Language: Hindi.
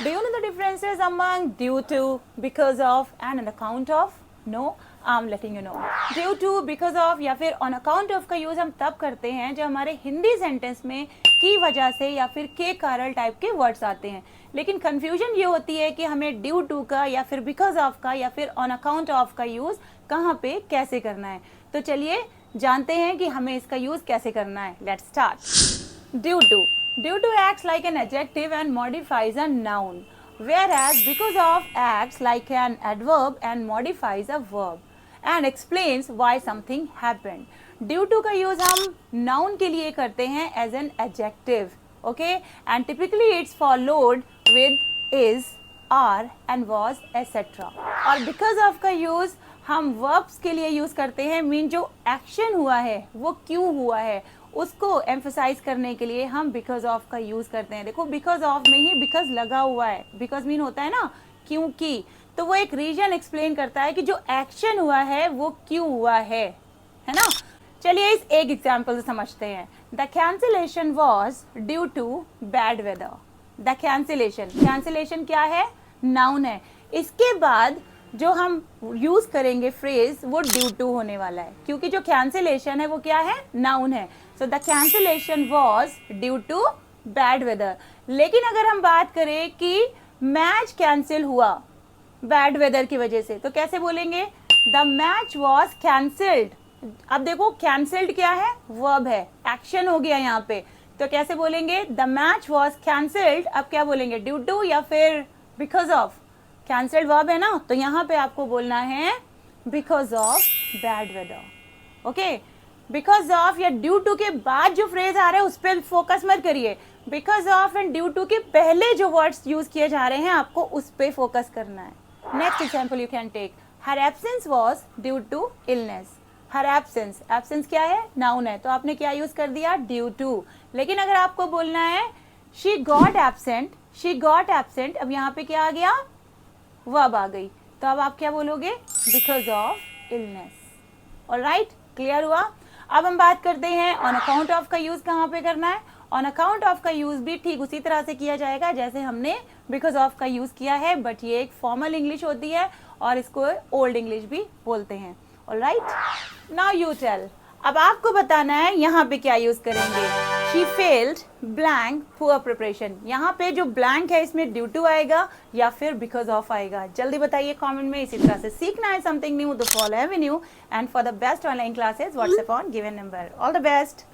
Do you know the differences among due to, because of and on account of? No, I'm letting you know. Due to, because of या फिर on account of का यूज हम तब करते हैं जब हमारे हिंदी सेंटेंस में की वजह से या फिर के कारण टाइप के वर्ड्स आते हैं, लेकिन कंफ्यूजन ये होती है कि हमें ड्यू टू का या फिर बिकॉज ऑफ का या फिर ऑन अकाउंट ऑफ का यूज कहाँ पे कैसे करना है। तो चलिए जानते हैं कि हमें इसका यूज कैसे करना है। Let's start. Due to acts like an adjective and modifies a noun, whereas because of acts like an adverb and modifies a verb and explains why something happened. Due to का यूज हम noun के लिए करते हैं as an adjective, okay, and typically it's followed with is, are and was etc. और because of का यूज हम verbs के लिए यूज करते हैं, मीन जो एक्शन हुआ है वो क्यों हुआ है उसको एम्फसाइज करने के लिए हम बिकॉज ऑफ का यूज करते हैं। देखो बिकॉज ऑफ में ही बिकॉज लगा हुआ है, बिकॉज मीन होता है ना क्योंकि, तो वो एक रीजन एक्सप्लेन करता है कि जो एक्शन हुआ है वो क्यों हुआ है ना। चलिए इस एक एग्जाम्पल से समझते हैं। The cancellation was due to bad weather. The cancellation क्या है? नाउन है। इसके बाद जो हम यूज करेंगे फ्रेज वो ड्यू टू होने वाला है, क्योंकि जो कैंसिलेशन है वो क्या है? नाउन है। So the cancellation was due to bad weather. लेकिन अगर हम बात करें कि मैच कैंसिल हुआ बैड वेदर की वजह से, तो कैसे बोलेंगे? The match was cancelled. अब देखो कैंसिल्ड क्या है? वर्ब है, एक्शन हो गया यहाँ पे, तो कैसे बोलेंगे? The match was cancelled. अब क्या बोलेंगे? ड्यू टू या फिर बिकॉज ऑफ? कैंसिल्ड वर्ब है ना, तो यहाँ पे आपको बोलना है because of bad weather. Okay, because of या ड्यू टू के बाद जो फ्रेज आ रहा है उस पर फोकस मत करिए। Because of and due to के पहले जो वर्ड्स यूज किए जा रहे हैं आपको उस पर फोकस करना है। Next example you can take, her absence was due to illness. Her absence, absence क्या है? नाउन है, तो आपने क्या यूज कर दिया? Due to. लेकिन अगर आपको बोलना है she got absent, she got absent, अब यहाँ पे क्या आ गया? वर्ब आ गई, तो अब आप क्या बोलोगे? Because of illness. Alright, clear हुआ? अब हम बात करते हैं ऑन अकाउंट ऑफ का यूज कहाँ पे करना है। ऑन अकाउंट ऑफ का यूज भी ठीक उसी तरह से किया जाएगा जैसे हमने बिकॉज ऑफ का यूज किया है, बट ये एक फॉर्मल इंग्लिश होती है और इसको ओल्ड इंग्लिश भी बोलते हैं। Alright, now you tell. अब आपको बताना है यहाँ पे क्या यूज करेंगे। She failed blank poor preparation. यहाँ पे जो ब्लैंक है इसमें ड्यू टू आएगा या फिर बिकॉज ऑफ आएगा? जल्दी बताइए कमेंट में। इसी तरह से सीखना है समथिंग न्यू तो follow Avenue, and for the best online classes WhatsApp on given number. All the best.